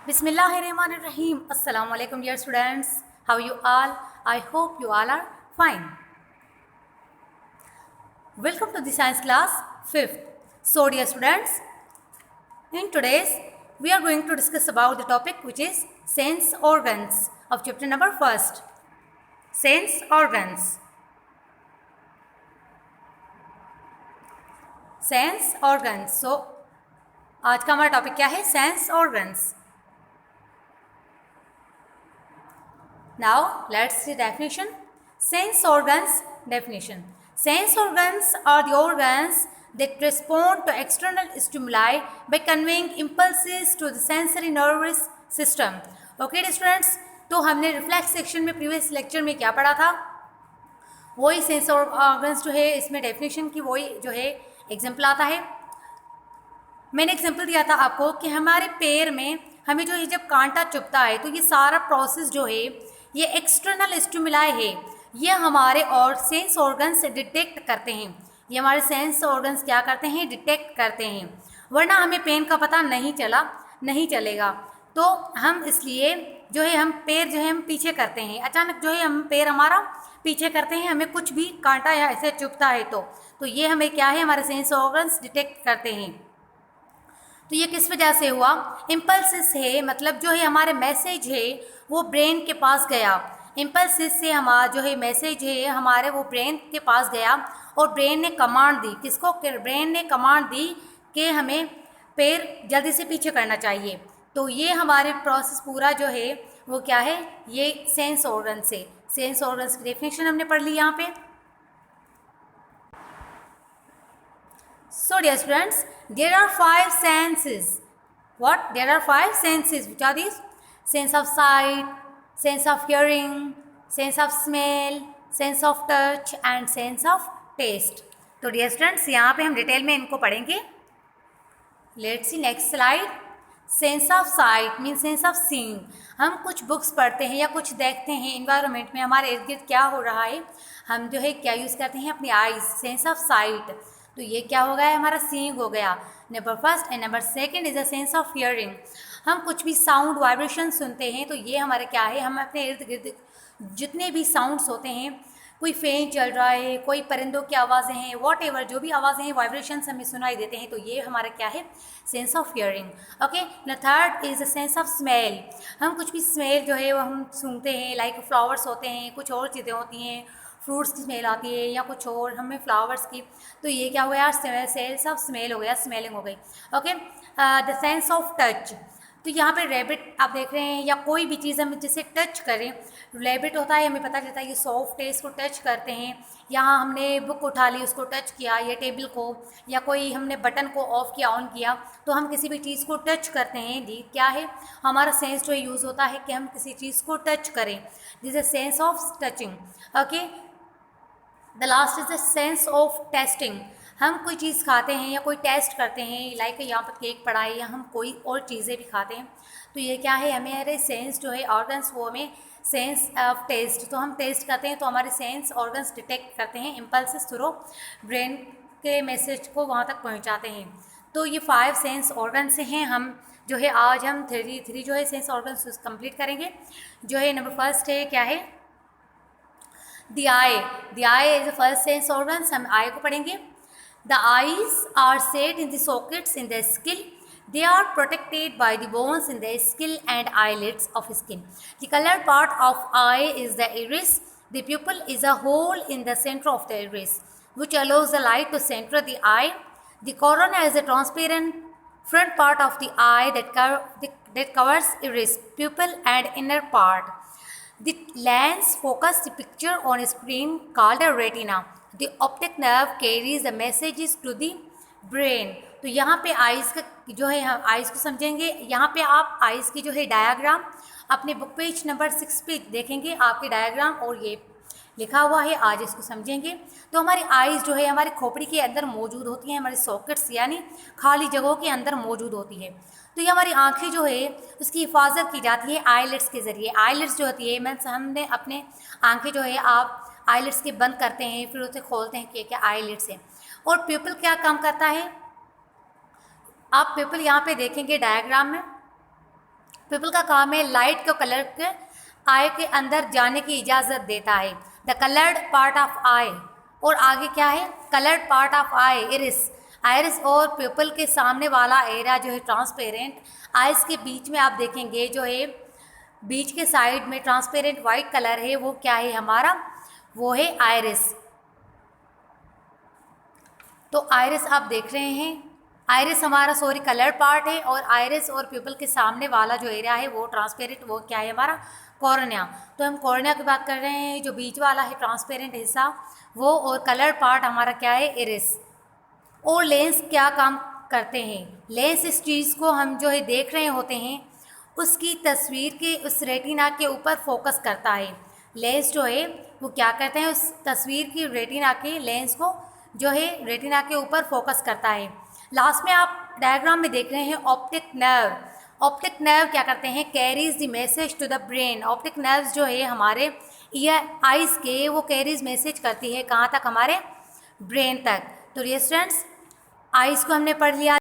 Bismillahirrahmanirrahim. Assalamu alaikum dear students. How you all? I hope you all are fine. Welcome to the science class 5th. So dear students, in today's we are going to discuss about the topic which is sense organs of chapter number 1st. Sense organs. Sense organs. So आज का हमारा topic क्या है? Sense organs. Now let's see definition. Sense organs definition. Sense organs are the organs that respond to external stimuli by conveying impulses to the sensory nervous system. Okay students, तो हमने reflex section में previous lecture में क्या पढ़ा था? वही sense organs जो है इसमें डेफिनेशन की वही जो है एग्जाम्पल आता है. मैंने एग्जाम्पल दिया था आपको कि हमारे पैर में हमें जो है जब कांटा चुभता है तो ये सारा प्रोसेस जो है ये एक्सटर्नल स्टिमुलाई है, ये हमारे और सेंस ऑर्गन्स से डिटेक्ट करते हैं. ये हमारे सेंस ऑर्गन्स क्या करते हैं? डिटेक्ट करते हैं, वरना हमें पेन का पता नहीं चलेगा. तो हम इसलिए जो है हम पैर जो है हम पीछे करते हैं, अचानक जो है हम पैर हमारा पीछे करते हैं, हमें कुछ भी कांटा या ऐसे चुभता है तो ये हमें क्या है? हमारे सेंस ऑर्गन्स डिटेक्ट करते हैं. तो ये किस वजह से हुआ? इम्पल्सिस है, मतलब जो है हमारे मैसेज है वो ब्रेन के पास गया. इम्पल्सिस से हमारा जो है मैसेज है हमारे वो ब्रेन के पास गया और ब्रेन ने कमांड दी. किसको? ब्रेन ने कमांड दी कि हमें पैर जल्दी से पीछे करना चाहिए. तो ये हमारे प्रोसेस पूरा जो है वो क्या है? ये सेंस ऑर्गन से. सेंस ऑर्गन्स की डेफिनेशन हमने पढ़ ली यहाँ पे. So dear students, there are 5 senses. What? There are 5 senses. Which are these? Sense of sight, sense of hearing, sense of smell, sense of touch and sense of taste. तो dear students, यहाँ पे हम detail में इनको पढ़ेंगे. Let's see next slide. Sense of site mean sense of seeing. हम कुछ books पढ़ते हैं या कुछ देखते हैं इन्वायरमेंट में, हमारे इर्द गिर्द क्या हो रहा है, हम जो है क्या यूज़ करते हैं? अपनी आइज. Sense of site. तो ये क्या हो गया? हमारा सीइंग हो गया. Number first. And number second is a sense of hearing. हम कुछ भी साउंड वाइब्रेशन सुनते हैं तो ये हमारा क्या है? हम अपने इर्द गिर्द जितने भी साउंड्स होते हैं, कोई फैन चल रहा है, कोई परिंदों की आवाज़ें हैं, वॉट एवर जो भी आवाज़ें हैं, वाइब्रेशंस हमें सुनाई देते हैं, तो ये हमारा क्या है? Sense of hearing. Okay. The third is the sense of smell. हम कुछ भी स्मेल जो है वो हम सूंघते हैं, लाइक फ्लावर्स होते हैं, कुछ और चीज़ें होती हैं, फ्रूट्स की स्मेल आती है या कुछ और हमें फ्लावर्स की, तो ये क्या हो गया? सेंस ऑफ स्मेल हो गया, स्मेलिंग हो गई. Okay. The sense of touch. तो यहाँ पे रैबिट आप देख रहे हैं या कोई भी चीज़ हम जिसे टच करें, रैबिट होता है, हमें पता चलता है ये सॉफ्ट है, इसको टच करते हैं. यहाँ हमने बुक उठा ली, उसको टच किया, या टेबल को, या कोई हमने बटन को ऑफ किया ऑन किया, तो हम किसी भी चीज़ को टच करते हैं. जी क्या है? हमारा सेंस जो यूज़ होता है कि हम किसी चीज़ को टच करें. This is sense of touching. Okay. The last is the sense of testing. हम कोई चीज़ खाते हैं या कोई टेस्ट करते हैं, लाइक यहाँ पर केक पड़ा है या हम कोई और चीज़ें भी खाते हैं, तो ये क्या है? हमारे सेंस जो है ऑर्गन्स वो हमें सेंस ऑफ टेस्ट, तो हम टेस्ट करते हैं तो हमारे सेंस ऑर्गन्स डिटेक्ट करते हैं, इम्पल्सिस थ्रू ब्रेन के मैसेज को वहाँ तक पहुँचाते हैं. तो ये 5 सेंस ऑर्गन से हैं. हम जो है आज हम थ्री जो है सेंस ऑर्गन्स कंप्लीट करेंगे. जो है नंबर फर्स्ट है क्या है? The eye. The eye is the first sense organs. हम eye को पढ़ेंगे. The eyes are set in the sockets in the skull. They are protected by the bones in the skull and eyelids of skin. The colored part of eye is the iris. The pupil is a hole in the center of the iris, which allows the light to center the eye. The corona is a transparent front part of the eye that covers iris, pupil and inner part. The lens focuses the picture on a screen called a retina. The optic nerve carries the messages to the brain. तो यहाँ पे eyes का जो है हम eyes को समझेंगे. यहाँ पे आप आइज़ की जो है डायग्राम अपने बुक पेज नंबर 6 पे देखेंगे आपके डायग्राम, और ये लिखा हुआ है, आज इसको समझेंगे. तो हमारी आइज़ जो है हमारी खोपड़ी के अंदर मौजूद होती हैं, हमारे सॉकेट्स यानी खाली जगहों के अंदर मौजूद होती है. तो ये हमारी आँखें जो है उसकी हिफाजत की जाती है आईलिड्स के ज़रिए. आईलिड्स जो होती है मीन्स हमने अपने आँखें जो है आप आईलिड्स के बंद करते हैं फिर उसे खोलते हैं कि क्या आईलिड्स है. और प्यूपिल क्या काम करता है? आप प्यूपिल यहाँ पे देखेंगे डायग्राम में, पीपल का काम है लाइट को कलर के आई के अंदर जाने की इजाज़त देता है। द कलर्ड पार्ट ऑफ आई, और आगे क्या है, coloured part of I iris, iris और पीपल के सामने वाला एरिया जो है ट्रांसपेरेंट, आइस के बीच में आप देखेंगे जो है बीच के साइड में ट्रांसपेरेंट वाइट कलर है, वो क्या है हमारा, वो है आयरिस। तो आयरिस आप देख रहे हैं, आयरिस हमारा सॉरी कलर पार्ट है, और आयरिस और पीपल के सामने वाला जो एरिया है वो ट्रांसपेरेंट, वो क्या है हमारा कॉर्निया। तो हम कॉर्निया की बात कर रहे हैं, जो बीच वाला है ट्रांसपेरेंट हिस्सा वो, और कलर पार्ट हमारा क्या है इरिस। और लेंस क्या काम करते हैं, लेंस इस चीज़ को हम जो है देख रहे होते हैं उसकी तस्वीर के उस रेटिना के ऊपर फोकस करता है। लेंस जो है वो क्या करते हैं, उस तस्वीर की रेटिना के लेंस को जो है रेटिना के ऊपर फोकस करता है। लास्ट में आप डायग्राम में देख रहे हैं ऑप्टिक नर्व। ऑप्टिक नर्व क्या करते हैं, carries the message to the brain. Optic nerves जो है हमारे ईयर आइज़ के, वो कैरीज मैसेज करती है कहाँ तक, हमारे ब्रेन तक। तो ये स्टूडेंट्स आइज़ को हमने पढ़ लिया,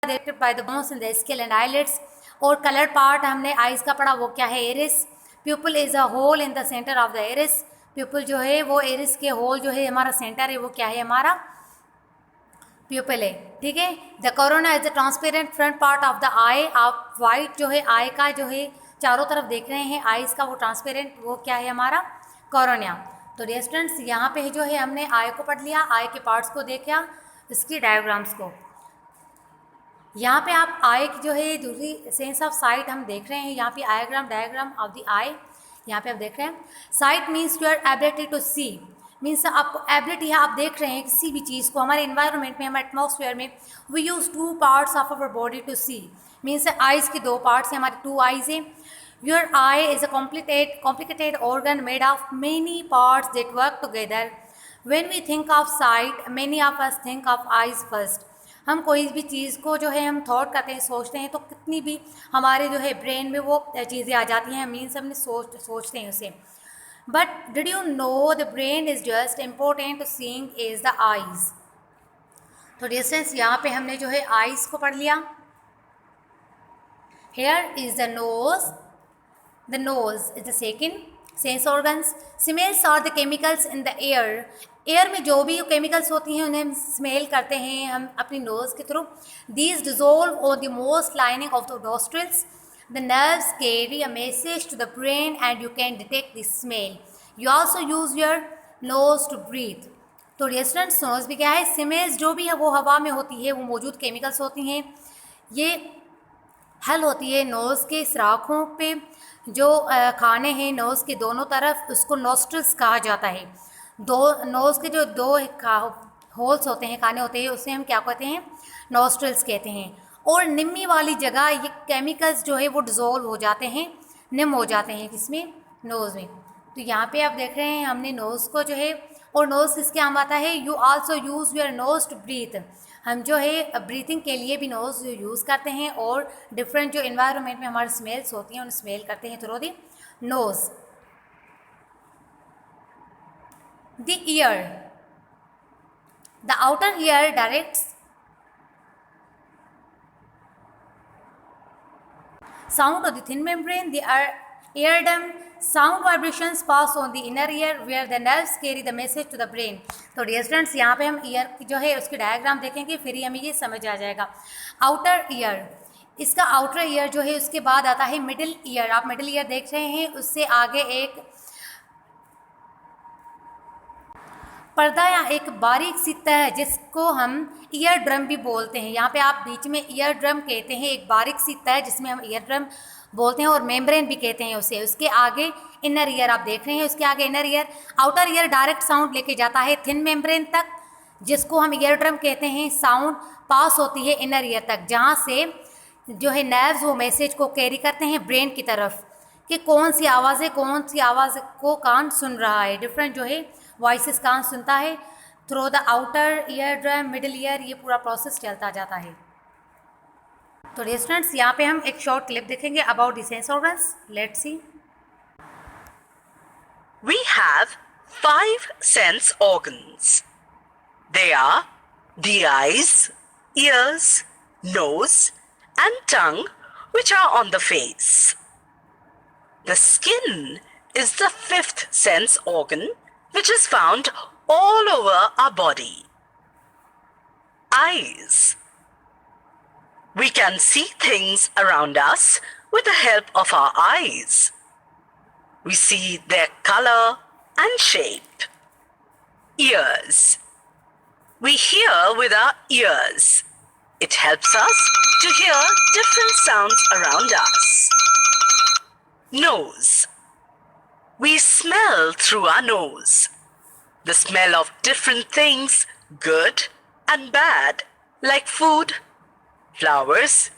directed by the bones in the scale and eyelids. और कलर पार्ट हमने आइज़ का पढ़ा, वो क्या है iris. Pupil is a hole in the centre of the iris. Pupil जो है वो इरिस के होल जो है हमारा सेंटर है, वो क्या है हमारा प्यूपल है, ठीक है। The cornea is the transparent front part of the eye. आप वाइट जो है आई का जो है चारों तरफ देख रहे हैं आइज़ का, वो ट्रांसपेरेंट, वो क्या है हमारा कोरोनिया। तो डियर स्टूडेंट्स यहाँ पे जो है हमने आई को पढ़ लिया, आई के पार्ट्स को देखा, इसकी डायग्राम्स को। यहाँ पे आप आई की जो है दूसरी सेंस ऑफ साइट हम देख रहे हैं, यहाँ पे डायग्राम ऑफ द आई यहाँ पे आप देख रहे हैं। Sight means your ability to see, means आपको एबिलिटी है, आप देख रहे हैं किसी भी चीज़ को। हमारे इन्वायरमेंट में, हमारे एटमॉस्फेयर में we use 2 parts of our body to see, means eyes की 2 पार्ट्स हैं, हमारी 2 आइज़ हैं। Your eye is a complicated organ made of many parts that work together. When we think of sight many of us think of eyes first. हम कोई भी चीज़ को जो है हम थॉट करते हैं, सोचते हैं, तो कितनी भी हमारे जो है ब्रेन में वो चीज़ें आ जाती हैं, मीन्स हमने सोचते हैं उसे। But did you know the brain is just important to seeing is the eyes. तो डिस्टेंस यहाँ पे हमने जो है आइज़ को पढ़ लिया। Here is the nose is the second sense organs. Smells are the chemicals in the air. Air में जो भी केमिकल्स होती हैं उन्हें हम स्मेल करते हैं हम अपनी नोज़ के through. These dissolve on the most lining of the nostrils. The nerves carry a message to the brain and you can detect the smell. You also use your nose to breathe. तो restaurant knows भी क्या है, smells जो भी है वो हवा में होती है, वो मौजूद केमिकल्स होती हैं, ये हल होती है नोज़ के सराखों पे। जो खाने हैं नोज़ के दोनों तरफ, उसको नोस्ट्रिल्स कहा जाता है। दो नोज़ के जो 2 होल्स होते हैं, खाने होते हैं, उसे हम क्या कहते हैं, नोस्ट्रिल्स कहते हैं। और निम्मी वाली जगह ये केमिकल्स जो है वो डिज़ोल्व हो जाते हैं, निम हो जाते हैं, किसमें, नोज़ में। तो यहाँ पे आप देख रहे हैं हमने नोज़ को जो है, और नोज़ किसके काम आता है, you also use your nose to breathe. हम जो है ब्रीथिंग के लिए भी नोज़ यूज़ करते हैं, और डिफरेंट जो इन्वायरमेंट में हमारी स्मेल्स होती हैं उन स्मेल करते हैं through the nose. The ear, the outer ear directs sound of the thin membrane. The eardrum sound vibrations pass on the inner ear where the nerves carry the message to the brain. तो dear students यहाँ पे हम year की जो है उसकी diagram देखेंगे, फिर ही हमें ये समझ आ जाएगा। आउटर ईयर, इसका आउटर ईयर जो है उसके बाद आता है मिडिल ईयर। आप मिडिल ईयर देख रहे हैं, उससे आगे एक पर्दा या एक बारीक सी तह जिसको हम ईयर ड्रम भी बोलते हैं। यहाँ पे आप बीच में ईयर ड्रम कहते हैं, एक बारीक सी तह जिसमें हम ईयर ड्रम बोलते हैं, और मेम्ब्रेन भी कहते हैं उसे। उसके आगे इनर ईयर आप देख रहे हैं, उसके आगे inner ear. Outer ear direct sound लेके जाता है थिन मेम्ब्रेन तक, जिसको हम ईयर ड्रम कहते हैं। साउंड पास होती है इनर ईयर तक, जहाँ से जो है नर्व्स वो मैसेज को कैरी करते हैं ब्रेन की तरफ कि कौन सी आवाज़ को कान सुन रहा है। डिफरेंट जो है वॉइसेस कान सुनता है through the outer ear drum, middle ear, ये पूरा प्रोसेस चलता जाता है। तो स्टूडेंट्स यहाँ पे हम एक शॉर्ट क्लिप देखेंगे about the sense organs. Let's see. We have 5 sense organs. They are the eyes, ears, nose, and tongue, which are on the face. The skin is the fifth sense organ, which is found all over our body. Eyes. We can see things around us with the help of our eyes. We see their color and shape. Ears. We hear with our ears. It helps us to hear different sounds around us. Nose. We smell through our nose. The smell of different things, good and bad, like food, flowers,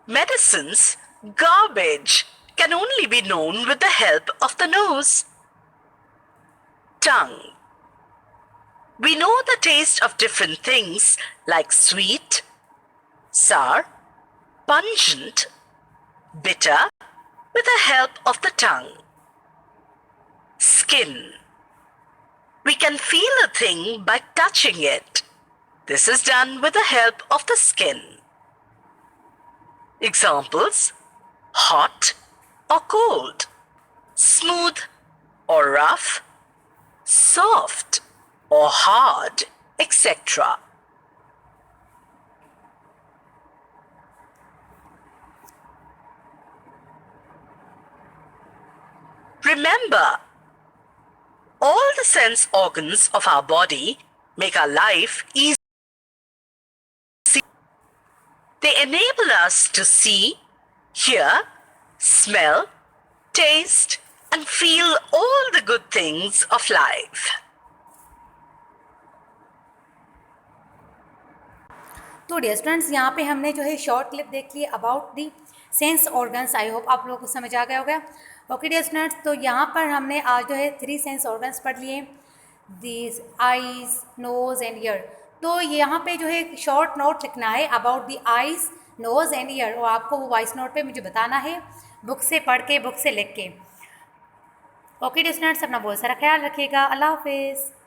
medicines, garbage, can only be known with the help of the nose. Tongue. We know the taste of different things like sweet, sour, pungent, bitter, with the help of the tongue. Skin. We can feel a thing by touching it. This is done with the help of the skin. Examples: hot or cold, smooth or rough, soft or hard, etc. Remember, all the sense organs of our body make our life easy. They enable us to see, hear, smell, taste, and feel all the good things of life. तो dear students, यहाँ पे हमने जो है short clip देख ली about the sense organs. I hope आप लोगों को समझ आ गया होगा। ओके डियर स्टूडेंट्स, तो यहाँ पर हमने आज जो है 3 सेंस ऑर्गन्स पढ़ लिए, this eyes, nose and ear. तो यहाँ पे जो है शॉर्ट नोट लिखना है about the eyes, nose and ear, और आपको वो वॉइस नोट पे मुझे बताना है, बुक से पढ़ के, बुक से लिख के। ओके डियर स्टूडेंट्स, अपना बहुत सारा ख्याल रखिएगा। अल्लाह हाफिज़।